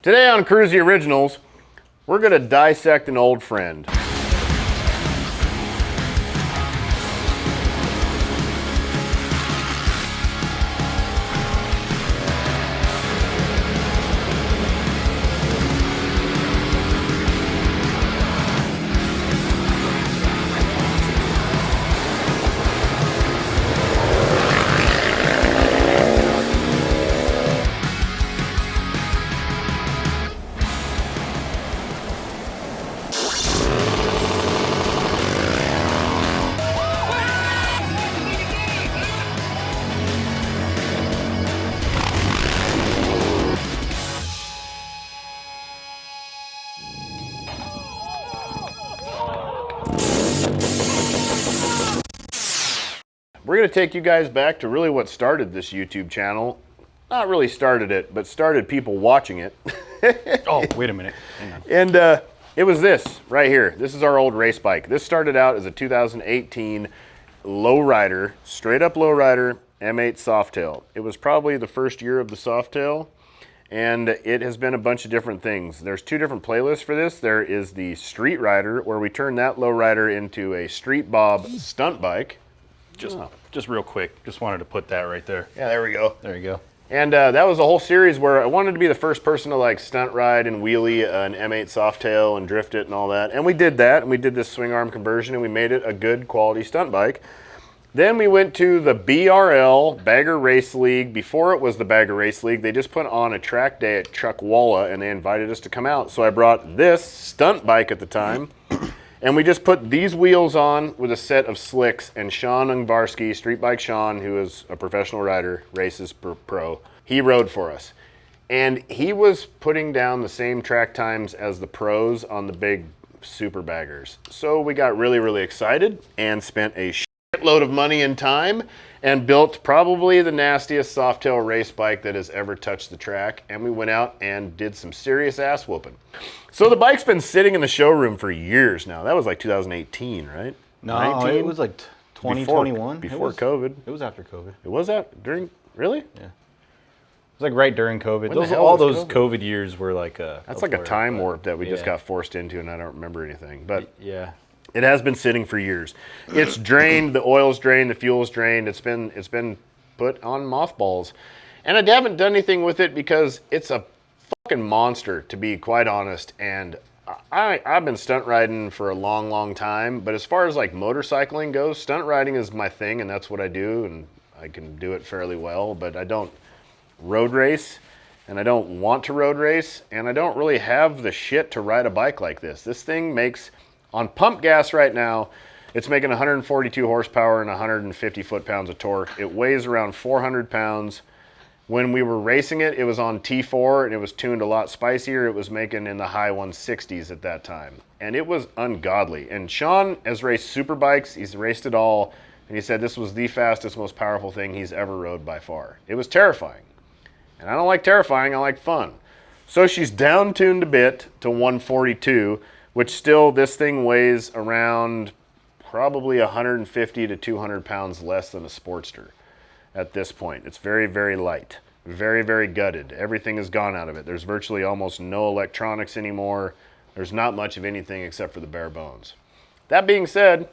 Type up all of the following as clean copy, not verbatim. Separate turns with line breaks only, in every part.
Today on Kruesi Originals, we're going to dissect an old friend. We're going to take you guys back to really what started this YouTube channel. Not really started it, but started people watching it.
Oh, wait a minute. Hang on.
And it was this right here. This is our old race bike. This started out as a 2018 Low Rider, straight up Low Rider M8 Softail. It was probably the first year of the Softail, and it has been a bunch of different things. There's two different playlists for this. There is the Street Rider, where we turned that Low Rider into a Street Bob stunt bike.
Just real quick, just wanted to put that right there.
Yeah, there we go.
There you go.
And that was a whole series where I wanted to be the first person to like stunt ride and wheelie an M8 Softail and drift it and all that. And we did that, and we did this swing arm conversion, and we made it a good quality stunt bike. Then we went to the BRL, Bagger Race League. Before it was the Bagger Race League, they just put on a track day at Chuckwalla, and they invited us to come out. So I brought this stunt bike at the time, and we just put these wheels on with a set of slicks, and Sean Ungvarsky, Street Bike Sean, who is a professional rider, races pro, he rode for us. And he was putting down the same track times as the pros on the big super baggers. So we got really, really excited and spent a shitload of money and time and built probably the nastiest Softail race bike that has ever touched the track. And we went out and did some serious ass whooping. So the bike's been sitting in the showroom for years now. That was like 2018, right?
No,
19?
it was like 2021.
Before COVID.
It was after COVID.
It was that during, really?
Yeah. It was like right during COVID.
When the hell
all
was
those COVID years were like
that's like a time warp that we just
yeah.
got forced into, and I don't remember anything. But
yeah,
it has been sitting for years. It's drained, the oil's drained, the fuel's drained. It's been put on mothballs. And I haven't done anything with it because it's a fucking monster, to be quite honest. And I've been stunt riding for a long, long time. But as far as like motorcycling goes, stunt riding is my thing, and that's what I do, and I can do it fairly well. But I don't road race, and I don't want to road race, and I don't really have the shit to ride a bike like this. This thing makes, on pump gas right now, it's making 142 horsepower and 150 foot-pounds of torque. It weighs around 400 pounds. When we were racing it, it was on T4, and it was tuned a lot spicier. It was making in the high 160s at that time, and it was ungodly. And Sean has raced super bikes. He's raced it all, and he said this was the fastest, most powerful thing he's ever rode by far. It was terrifying. And I don't like terrifying, I like fun. So she's down-tuned a bit to 142, which still, this thing weighs around probably 150 to 200 pounds less than a Sportster at this point. It's very, very light, very, very gutted. Everything is gone out of it. There's virtually almost no electronics anymore. There's not much of anything except for the bare bones. That being said,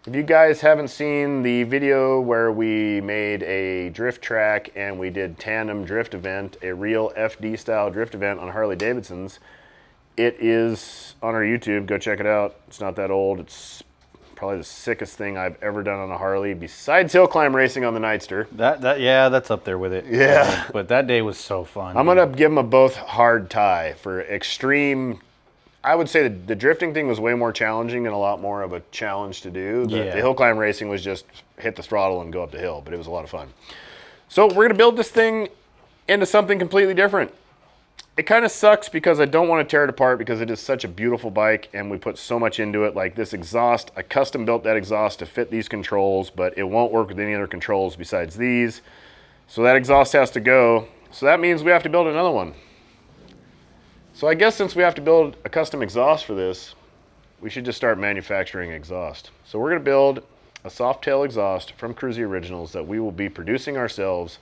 if you guys haven't seen the video where we made a drift track and we did tandem drift event, a real FD style drift event on Harley-Davidsons, it is on our YouTube. Go check it out. It's not that old. It's probably the sickest thing I've ever done on a Harley besides hill climb racing on the Nightster.
Yeah, that's up there with it.
Yeah.
But that day was so fun.
I'm going to give them a both hard tie for extreme. I would say the drifting thing was way more challenging and a lot more of a challenge to do. The hill climb racing was just hit the throttle and go up the hill, but it was a lot of fun. So we're going to build this thing into something completely different. It kind of sucks because I don't want to tear it apart because it is such a beautiful bike and we put so much into it. Like this exhaust, I custom built that exhaust to fit these controls, but it won't work with any other controls besides these. So that exhaust has to go. So that means we have to build another one. So I guess since we have to build a custom exhaust for this, we should just start manufacturing exhaust. So we're going to build a Softail exhaust from Kruesi Originals that we will be producing ourselves,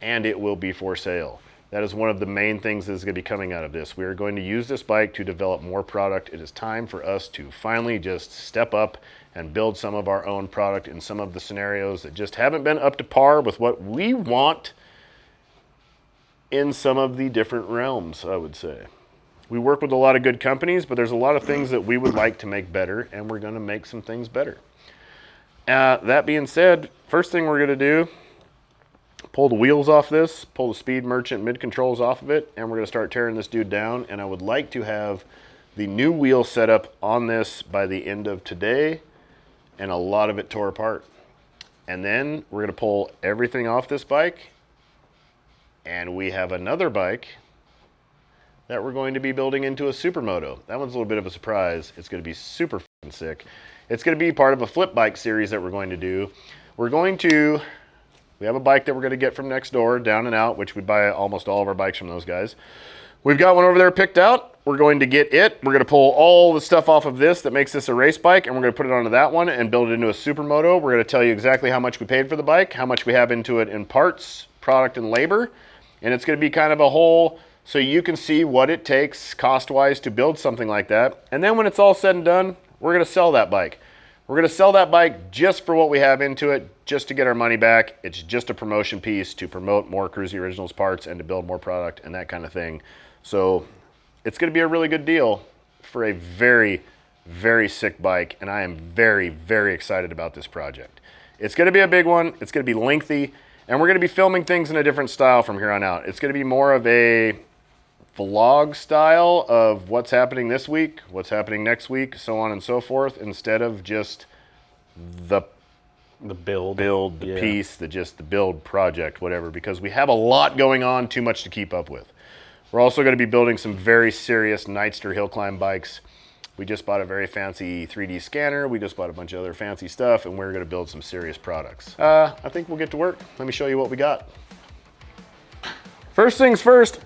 and it will be for sale. That is one of the main things that is going to be coming out of this. We are going to use this bike to develop more product. It is time for us to finally just step up and build some of our own product in some of the scenarios that just haven't been up to par with what we want in some of the different realms, I would say. We work with a lot of good companies, but there's a lot of things that we would like to make better, and we're going to make some things better. That being said, first thing we're going to do, pull the wheels off this, pull the Speed Merchant mid-controls off of it, and we're going to start tearing this dude down. And I would like to have the new wheel setup on this by the end of today, and a lot of it tore apart. And then we're going to pull everything off this bike, and we have another bike that we're going to be building into a supermoto. That one's a little bit of a surprise. It's going to be super fucking sick. It's going to be part of a flip bike series that we're going to do. We have a bike that we're going to get from next door, Down and Out, which we buy almost all of our bikes from those guys. We've got one over there picked out. We're going to get it. We're going to pull all the stuff off of this that makes this a race bike, and we're going to put it onto that one and build it into a supermoto. We're going to tell you exactly how much we paid for the bike, how much we have into it in parts, product, and labor. And it's going to be kind of a whole, so you can see what it takes cost-wise to build something like that. And then when it's all said and done, we're going to sell that bike. We're going to sell that bike just for what we have into it, just to get our money back. It's just a promotion piece to promote more Kruesi Originals parts and to build more product and that kind of thing. So it's going to be a really good deal for a very, very sick bike, and I am very, very excited about this project. It's going to be a big one. It's going to be lengthy, and we're going to be filming things in a different style from here on out. It's going to be more of a vlog style of what's happening this week, what's happening next week, so on and so forth, instead of just the build piece, the build project, whatever, because we have a lot going on, too much to keep up with. We're also going to be building some very serious Nightster hill climb bikes. We just bought a very fancy 3D scanner. We just bought a bunch of other fancy stuff, and we're going to build some serious products. I think we'll get to work. Let me show you what we got. First things first,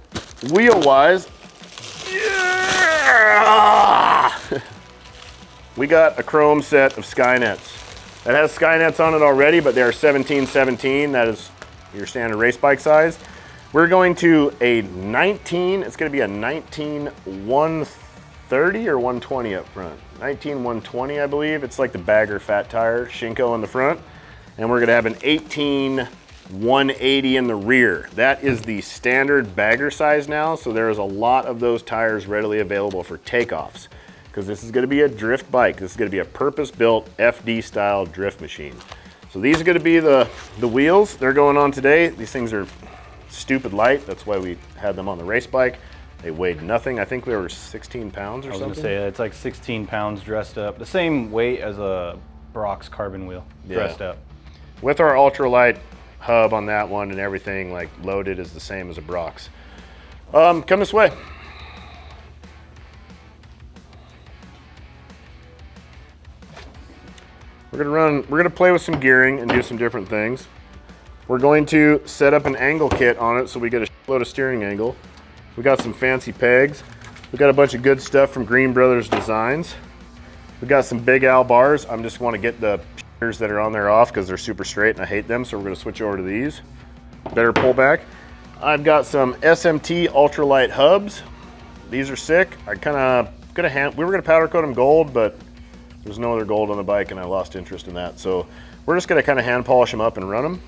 wheel-wise, yeah! We got a chrome set of SKYNETS. That has SKYNETS on it already, but they're 1717. That is your standard race bike size. We're going to a 19, it's going to be a 19130 or 120 up front. 19120, I believe. It's like the bagger fat tire, Shinko in the front. And we're going to have an 18180 in the rear. That is the standard bagger size now, so there is a lot of those tires readily available for takeoffs, because this is going to be a drift bike. This is going to be a purpose-built FD style drift machine. So these are going to be the wheels. They're going on today. These things are stupid light. That's why we had them on the race bike. They weighed nothing. I think they were 16 pounds or something. I was
going to say, it's like 16 pounds dressed up. The same weight as a Brock's carbon wheel dressed up.
With our ultralight hub on that one and everything, like loaded, is the same as a Brock's. Come this way. We're gonna play with some gearing and do some different things. We're going to set up an angle kit on it so we get a load of steering angle. We got some fancy pegs. We got a bunch of good stuff from Green Brothers Designs. We got some Big Al bars. I just want to get the that are on there off because they're super straight and I hate them, so we're going to switch over to these. Better pullback. I've got some SMT ultralight hubs. These are sick. I kind of we were going to powder coat them gold, but there's no other gold on the bike and I lost interest in that, so we're just going to kind of hand polish them up and run them.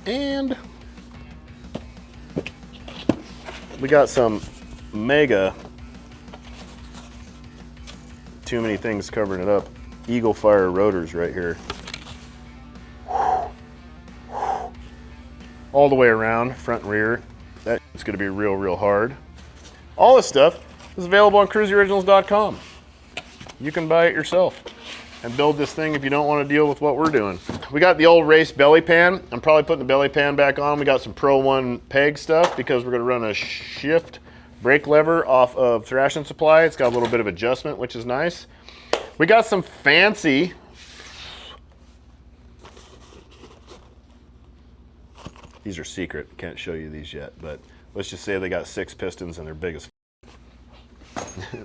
And we got some mega, too many things covering it up, Eagle Fire rotors right here. All the way around, front and rear. That's going to be real hard. All this stuff is available on KruesiOriginals.com. You can buy it yourself and build this thing if you don't want to deal with what we're doing. We got the old race belly pan. I'm probably putting the belly pan back on. We got some Pro 1 peg stuff because we're going to run a shift brake lever off of Thrash and Supply. It's got a little bit of adjustment, which is nice. We got some fancy these are secret, can't show you these yet, but let's just say they got 6 pistons and they're big as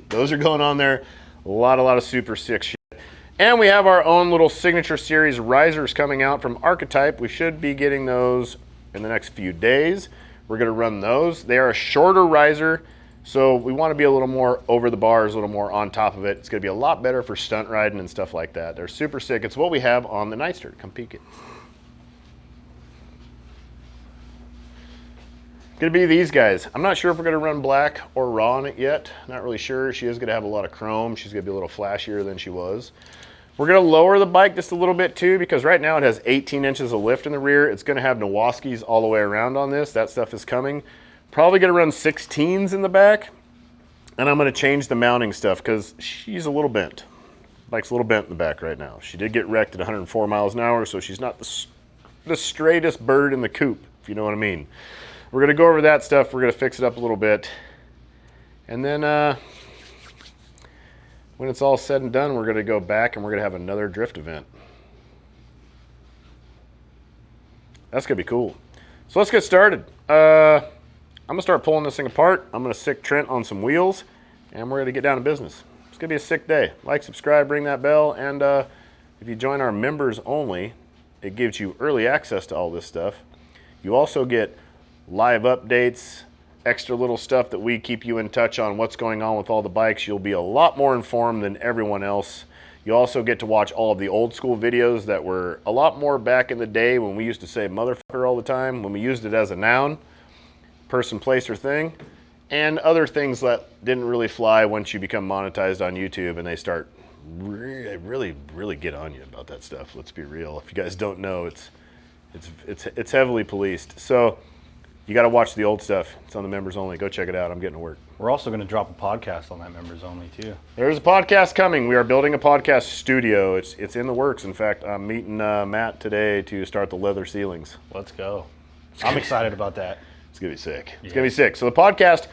those are going on there. A lot of super sick shit. And we have our own little signature series risers coming out from Archetype. We should be getting those in the next few days. We're gonna run those. They are a shorter riser, so we wanna be a little more over the bars, a little more on top of it. It's gonna be a lot better for stunt riding and stuff like that. They're super sick. It's what we have on the Nightster. Come peek it. Gonna be these guys. I'm not sure if we're gonna run black or raw on it yet. Not really sure. She is gonna have a lot of chrome. She's gonna be a little flashier than she was. We're gonna lower the bike just a little bit too, because right now it has 18 inches of lift in the rear. It's gonna have Nowaskis all the way around on this. That stuff is coming. Probably gonna run 16s in the back. And I'm gonna change the mounting stuff because she's a little bent. Bike's a little bent in the back right now. She did get wrecked at 104 miles an hour, so she's not the straightest bird in the coop, if you know what I mean. We're gonna go over that stuff. We're gonna fix it up a little bit. And then when it's all said and done, we're gonna go back and we're gonna have another drift event. That's gonna be cool. So let's get started. I'm gonna start pulling this thing apart. I'm gonna sick Trent on some wheels and we're gonna get down to business. It's gonna be a sick day. Like, subscribe, ring that bell, and if you join our members only, it gives you early access to all this stuff. You also get live updates, extra little stuff that we keep you in touch on what's going on with all the bikes. You'll be a lot more informed than everyone else. You also get to watch all of the old school videos that were a lot more back in the day when we used to say motherfucker all the time, when we used it as a noun, person, place, or thing, and other things that didn't really fly once you become monetized on YouTube and they start really get on you about that stuff. Let's be real. If you guys don't know, it's heavily policed. So you got to watch the old stuff. It's on the members only. Go check it out. I'm getting to work.
We're also going to drop a podcast on that members only too.
There's a podcast coming. We are building a podcast studio. It's in the works. In fact, I'm meeting Matt today to start the leather ceilings.
Let's go. I'm excited about that.
It's going to be sick. It's going to be sick. So the podcast,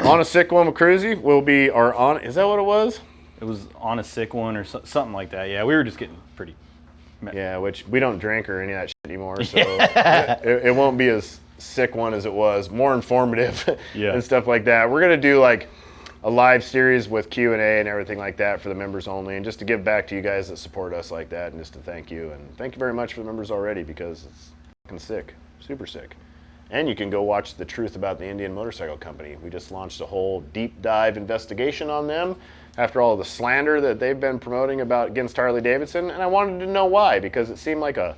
On a Sick One with Kruesi, will be our on. Is that what it was?
It was On a Sick One or something like that. Yeah, we were just getting pretty.
Yeah, which we don't drink or any of that shit anymore. So it won't be as sick one as it was, more informative and stuff like that. We're gonna do like a live series with Q&A and everything like that for the members only, and just to give back to you guys that support us like that, and just to thank you, and thank you very much for the members already, because it's fucking sick, super sick. And you can go watch The Truth About the Indian Motorcycle Company. We just launched a whole deep dive investigation on them after all the slander that they've been promoting against Harley-Davidson, and I wanted to know why, because it seemed like a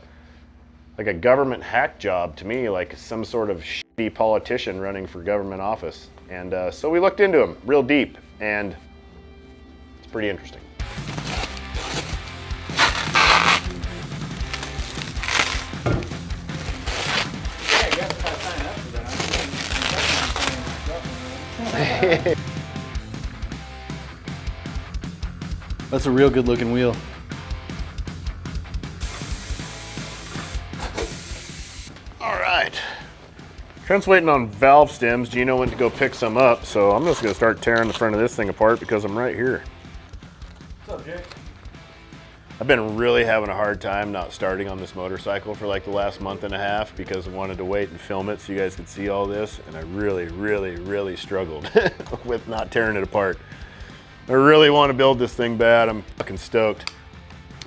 government hack job to me, like some sort of shitty politician running for government office. And so we looked into them real deep, and it's pretty interesting.
That's a real good looking wheel.
Trent's waiting on valve stems. Gino went to go pick some up, so I'm just gonna start tearing the front of this thing apart because I'm right here.
What's up, Jake?
I've been really having a hard time not starting on this motorcycle for like the last month and a half because I wanted to wait and film it so you guys could see all this, and I really struggled with not tearing it apart. I really want to build this thing bad. I'm fucking stoked.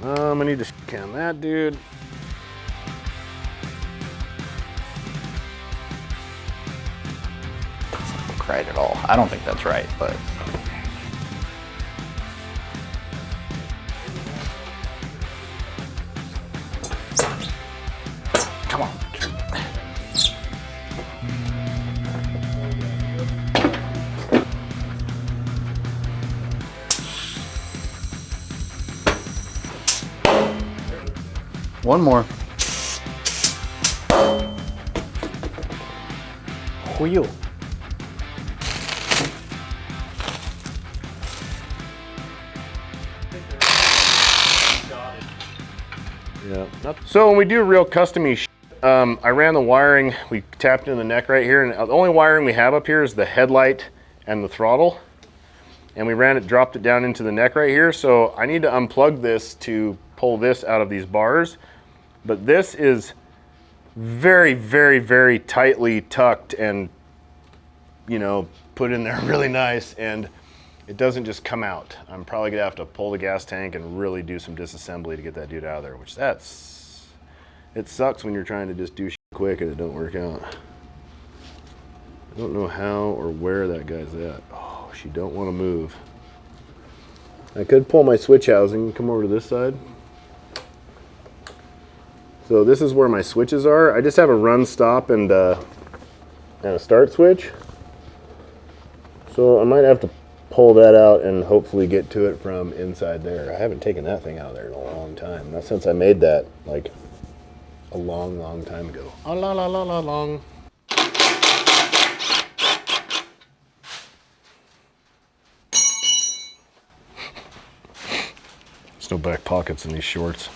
I need to cam that dude.
Right at all. I don't think that's right, but come on.
One more. Wheel.
Yeah. So when we do real custom-y shit, I ran the wiring, we tapped in the neck right here, and the only wiring we have up here is the headlight and the throttle. And we ran it, dropped it down into the neck right here, so I need to unplug this to pull this out of these bars. But this is very tightly tucked and, you know, put in there really nice, and it doesn't just come out. I'm probably gonna have to pull the gas tank and really do some disassembly to get that dude out of there, which it sucks when you're trying to just do shit quick and it don't work out. don't know how or where that guy's at. Oh, she don't want to move. I could pull my switch housing and come over to this side. So this is where my switches are. I just have a run, stop, and a start switch. So I might have to pull that out and hopefully get to it from inside there. I haven't taken that thing out of there in a long time. Not since I made that, like, a long, long time ago. A la la la la long. There's no back pockets in these shorts.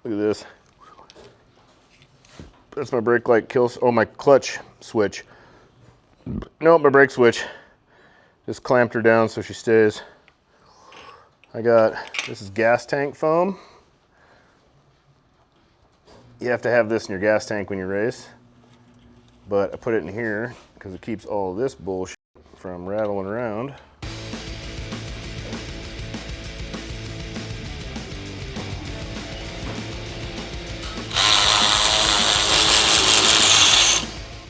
Look at this. That's my brake light kills. Oh, my clutch switch. Nope, my brake switch. Just clamped her down so she stays. I got, this is gas tank foam. You have to have this in your gas tank when you race. But I put it in here because it keeps all of this bullshit from rattling around.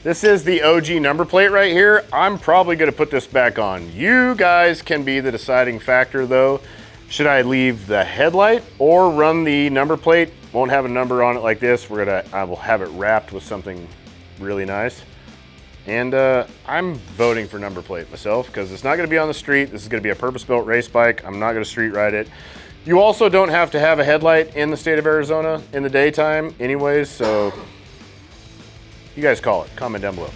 This is the OG number plate right here. I'm probably gonna put this back on. You guys can be the deciding factor though. Should I leave the headlight or run the number plate? Won't have a number on it like this. I will have it wrapped with something really nice. And I'm voting for number plate myself because it's not gonna be on the street. This is gonna be a purpose-built race bike. I'm not gonna street ride it. You also don't have to have a headlight in the state of Arizona in the daytime anyways, so you guys call it. Comment down below.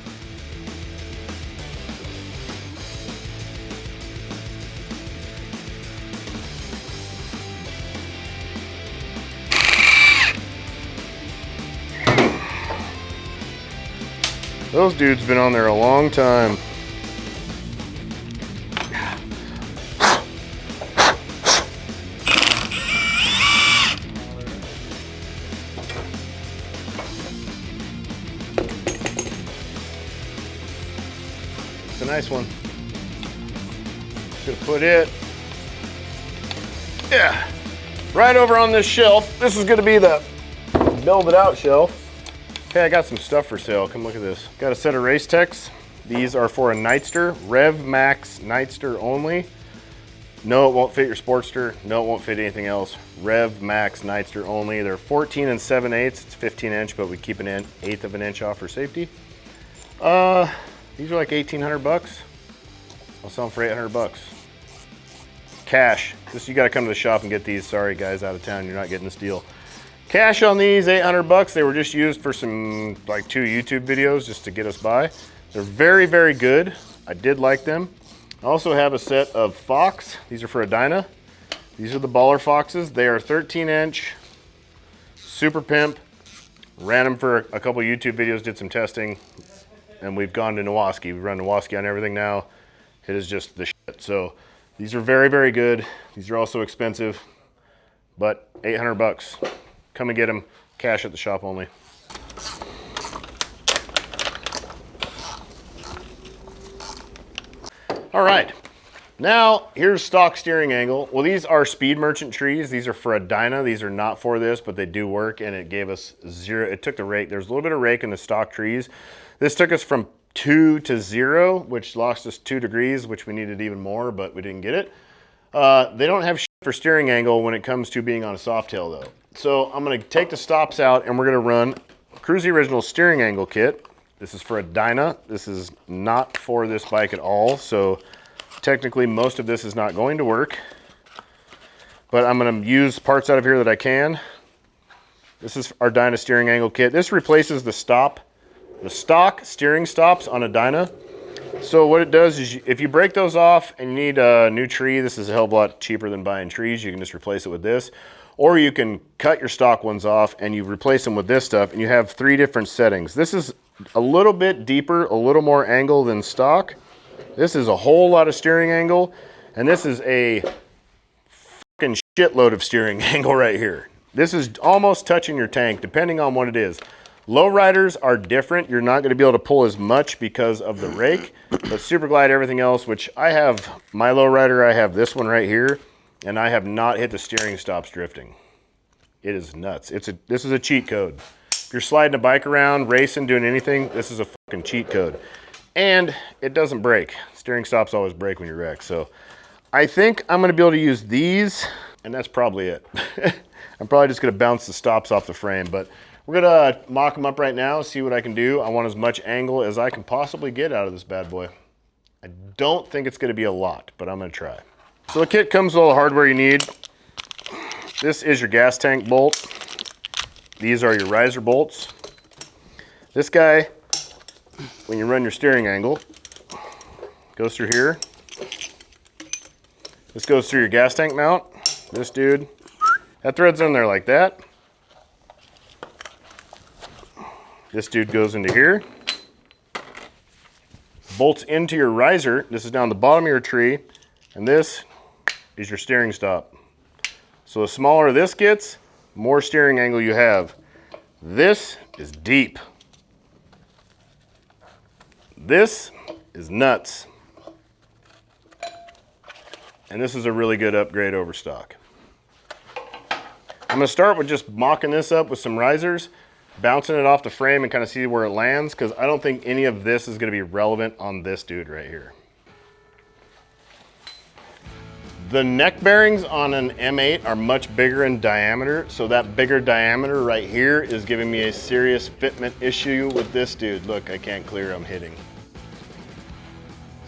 Those dudes been on there a long time. It's a nice one. Gonna put it, yeah, right over on this shelf. This is gonna be the build it out shelf. Okay, I got some stuff for sale. Come look at this. Got a set of race techs. These are for a Nightster, Rev Max Nightster only. No, it won't fit your Sportster. No, it won't fit anything else. Rev Max Nightster only. They're 14 and 7/8. It's 15 inch, but we keep an eighth of an inch off for safety. These are like 1,800 bucks. I'll sell them for 800 bucks. Cash. You gotta come to the shop and get these. Sorry guys, out of town, you're not getting this deal. Cash on these, 800 bucks. They were just used for some, like 2 YouTube videos just to get us by. They're very, very good. I did like them. I also have a set of Fox. These are for a Dyna. These are the Baller Foxes. They are 13 inch, super pimp. Ran them for a couple YouTube videos, did some testing, and we've gone to Nowoski. We run Nowoski on everything now. It is just the shit. So these are very, very good. These are also expensive, but 800 bucks. Come and get them, cash at the shop only. All right, now here's stock steering angle. Well, these are Speed Merchant trees. These are for a Dyna. These are not for this, but they do work, and it gave us 0. It took the rake. There's a little bit of rake in the stock trees. This took us from 2 to 0, which lost us 2 degrees, which we needed even more, but we didn't get it. They don't have shit for steering angle when it comes to being on a Softail though. So I'm gonna take the stops out and we're gonna run Kruesi Originals steering angle kit. This is for a Dyna. This is not for this bike at all. So technically most of this is not going to work, but I'm gonna use parts out of here that I can. This is our Dyna steering angle kit. This replaces the stock steering stops on a Dyna. So what it does is if you break those off and you need a new tree, this is a hell of a lot cheaper than buying trees. You can just replace it with this. Or you can cut your stock ones off and you replace them with this stuff, and you have 3 different settings. This is a little bit deeper, a little more angle than stock. This is a whole lot of steering angle, and this is a fucking shitload of steering angle right here. This is almost touching your tank, depending on what it is. Low riders are different. You're not gonna be able to pull as much because of the rake, but Super Glide, everything else, which I have my low rider, I have this one right here, and I have not hit the steering stops drifting. It is nuts. This is a cheat code. If you're sliding a bike around, racing, doing anything, this is a fucking cheat code. And it doesn't break. Steering stops always break when you wreck. So I think I'm gonna be able to use these, and that's probably it. I'm probably just gonna bounce the stops off the frame, but we're gonna mock them up right now, see what I can do. I want as much angle as I can possibly get out of this bad boy. I don't think it's gonna be a lot, but I'm gonna try. So the kit comes with all the hardware you need. This is your gas tank bolt. These are your riser bolts. This guy, when you run your steering angle, goes through here. This goes through your gas tank mount. This dude, that thread's in there like that. This dude goes into here. Bolts into your riser. This is down the bottom of your tree. And this is your steering stop. So the smaller this gets, more steering angle you have. This is deep. This is nuts. And this is a really good upgrade over stock. I'm gonna start with just mocking this up with some risers, bouncing it off the frame and kind of see where it lands, because I don't think any of this is gonna be relevant on this dude right here. The neck bearings on an M8 are much bigger in diameter, so that bigger diameter right here is giving me a serious fitment issue with this dude. Look, I can't clear, I'm hitting.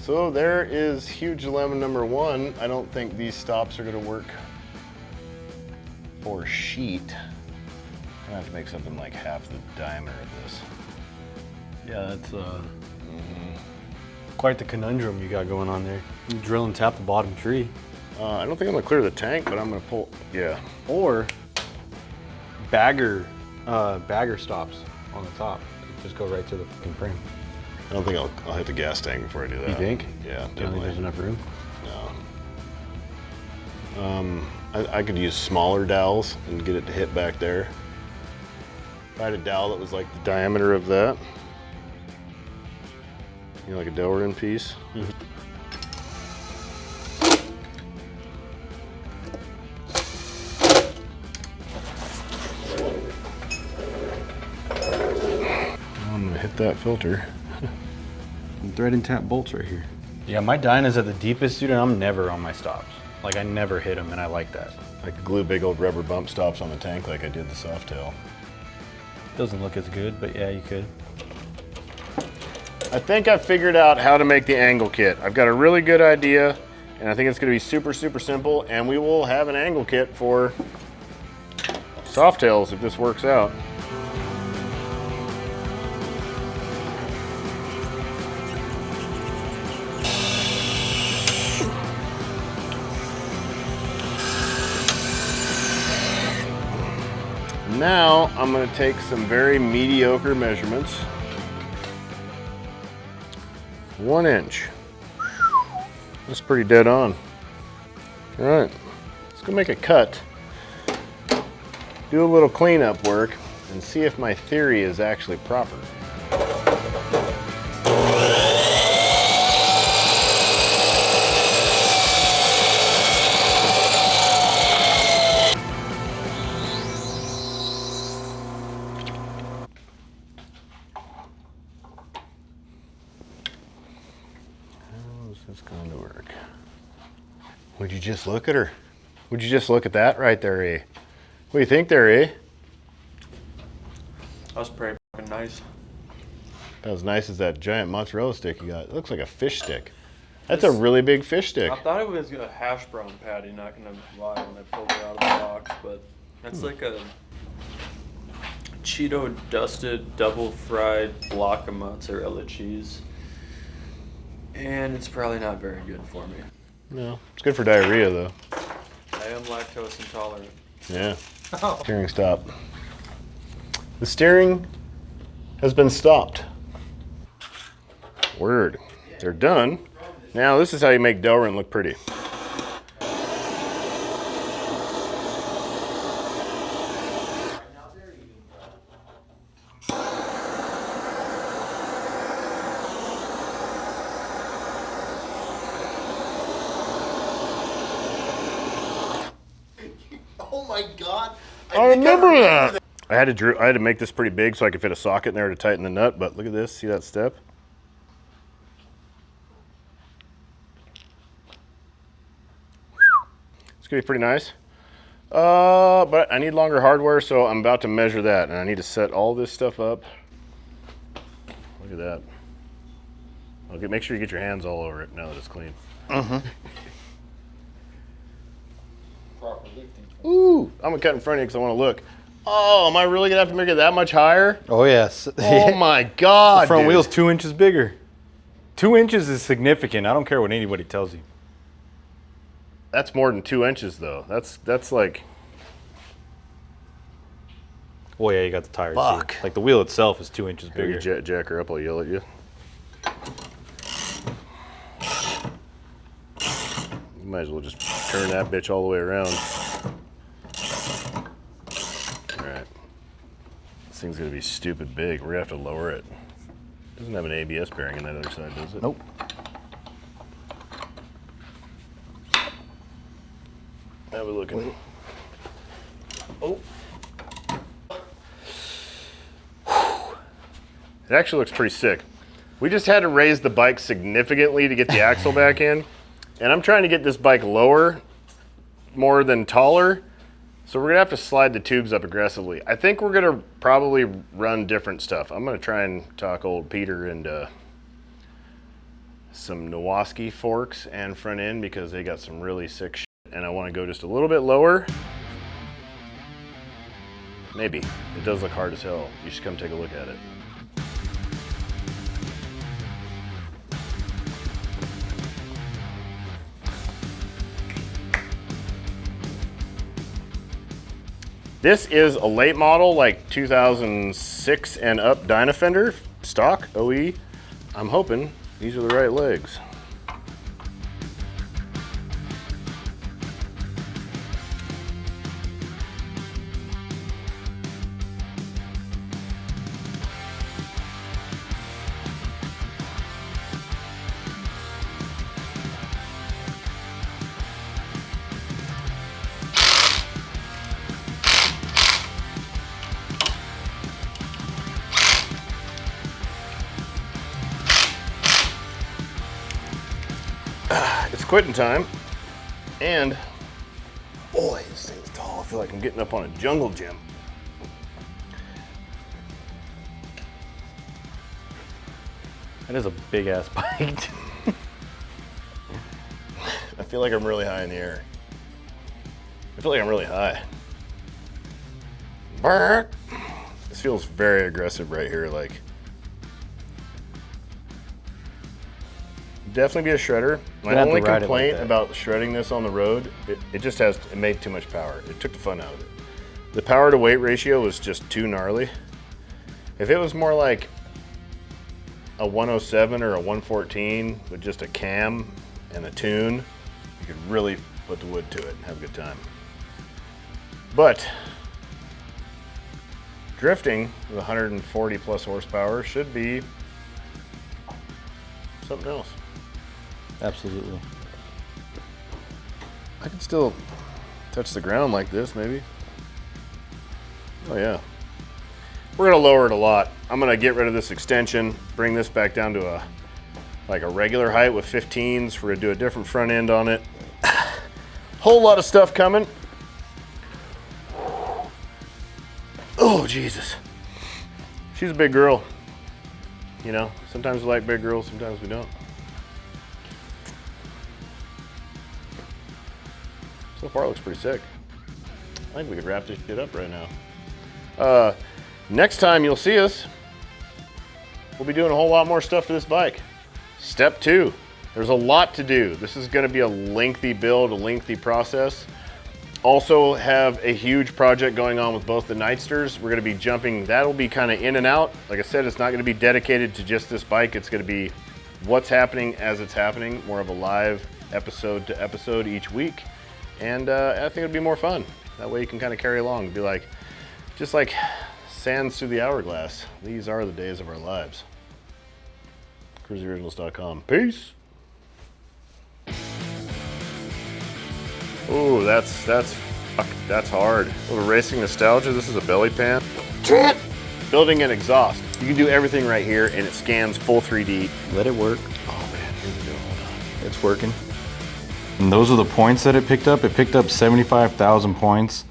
So there is huge dilemma number one. I don't think these stops are gonna work for sheet. I'm gonna have to make something like half the diameter of this.
Yeah, that's quite the conundrum you got going on there. You drill and tap the bottom tree.
I don't think I'm gonna clear the tank, but I'm gonna pull, yeah.
Or bagger stops on the top. Just go right to the fucking frame.
I don't think I'll hit the gas tank before I do that.
You think?
Yeah,
You don't think
definitely.
there's enough room?
No. I could use smaller dowels and get it to hit back there. If I had a dowel that was like the diameter of that, you know, like a Delrin piece. I'm gonna hit that filter.
Thread and tap bolts right here. Yeah, my dyna's at the deepest, dude, and I'm never on my stops. Like, I never hit them, and I like that.
I could glue big old rubber bump stops on the tank like I did the Softail.
Doesn't look as good, but yeah, you could.
I think I've figured out how to make the angle kit. I've got a really good idea, and I think it's gonna be super, super simple, and we will have an angle kit for Softails if this works out. Now I'm going to take some very mediocre measurements. 1 inch. That's pretty dead on. All right, let's go make a cut. Do a little cleanup work and see if my theory is actually proper. It's going to work. Would you just look at her? Would you just look at that right there, eh? What do you think there, eh?
That was pretty fucking nice.
About as nice as that giant mozzarella stick you got. It looks like a fish stick. That's a really big fish stick.
I thought it was a hash brown patty, not gonna lie, when I pulled it out of the box, but that's like a Cheeto dusted double fried block of mozzarella cheese. And it's probably not very good for me.
No, it's good for diarrhea though.
I am lactose intolerant.
Yeah. Steering stop. The steering has been stopped. Word. They're done. Now this is how you make Delrin look pretty.
Oh my God!
I remember that. I had to make this pretty big so I could fit a socket in there to tighten the nut, but look at this, see that step? It's gonna be pretty nice. But I need longer hardware, so I'm about to measure that, and I need to set all this stuff up. Look at that. Okay, make sure you get your hands all over it now that it's clean. Ooh, I'm gonna cut in front of you because I want to look. Oh, am I really gonna have to make it that much higher?
Oh yes.
Oh my God,
Front
dude.
wheel's 2 inches bigger. 2 inches is significant. I don't care what anybody tells you.
That's more than 2 inches though. That's like.
Well, yeah, you got the tire
Fuck.
too. Like the wheel itself is 2 inches
Here,
bigger.
you jack her up, I'll yell at you. You might as well just turn that bitch all the way around. Alright. This thing's gonna be stupid big. We're gonna have to lower it. It doesn't have an ABS bearing on that other side, does it?
Nope.
How we looking? Oh. It actually looks pretty sick. We just had to raise the bike significantly to get the axle back in. And I'm trying to get this bike lower more than taller. So we're gonna have to slide the tubes up aggressively. I think we're gonna probably run different stuff. I'm gonna try and talk old Peter into some Nowoski forks and front end because they got some really sick shit. And I wanna go just a little bit lower. Maybe. It does look hard as hell. You should come take a look at it. This is a late model, like 2006 and up Dynafender, stock, OE. I'm hoping these are the right legs. It's quitting time, and boy, this thing's tall. I feel like I'm getting up on a jungle gym.
That is a big ass bike.
I feel like I'm really high in the air. I feel like I'm really high. Brr. This feels very aggressive right here, like. Definitely be a shredder. My only complaint about shredding this on the road, it made too much power. It took the fun out of it. The power to weight ratio was just too gnarly. If it was more like a 107 or a 114 with just a cam and a tune, you could really put the wood to it and have a good time. But drifting with 140 plus horsepower should be something else.
Absolutely.
I can still touch the ground like this, maybe. Oh yeah. We're gonna lower it a lot. I'm gonna get rid of this extension, bring this back down to a regular height with 15s. We're gonna do a different front end on it. Whole lot of stuff coming. Oh Jesus. She's a big girl. You know, sometimes we like big girls, sometimes we don't. So far, it looks pretty sick. I think we could wrap this shit up right now. Next time you'll see us, we'll be doing a whole lot more stuff to this bike. Step 2, there's a lot to do. This is gonna be a lengthy build, a lengthy process. Also have a huge project going on with both the Nightsters. We're gonna be jumping, that'll be kind of in and out. Like I said, it's not gonna be dedicated to just this bike. It's gonna be what's happening as it's happening, more of a live episode to episode each week. And I think it'd be more fun. That way you can kind of carry along and be like, just like sands through the hourglass. These are the days of our lives. KruesiOriginals.com. Peace. Ooh, that's Fuck, that's hard. A little racing nostalgia. This is a belly pan. Trent! Building an exhaust. You can do everything right here, and it scans full 3D.
Let it work.
Oh man, here we go. Hold on.
It's working. And those are the points that it picked up. It picked up 75,000 points.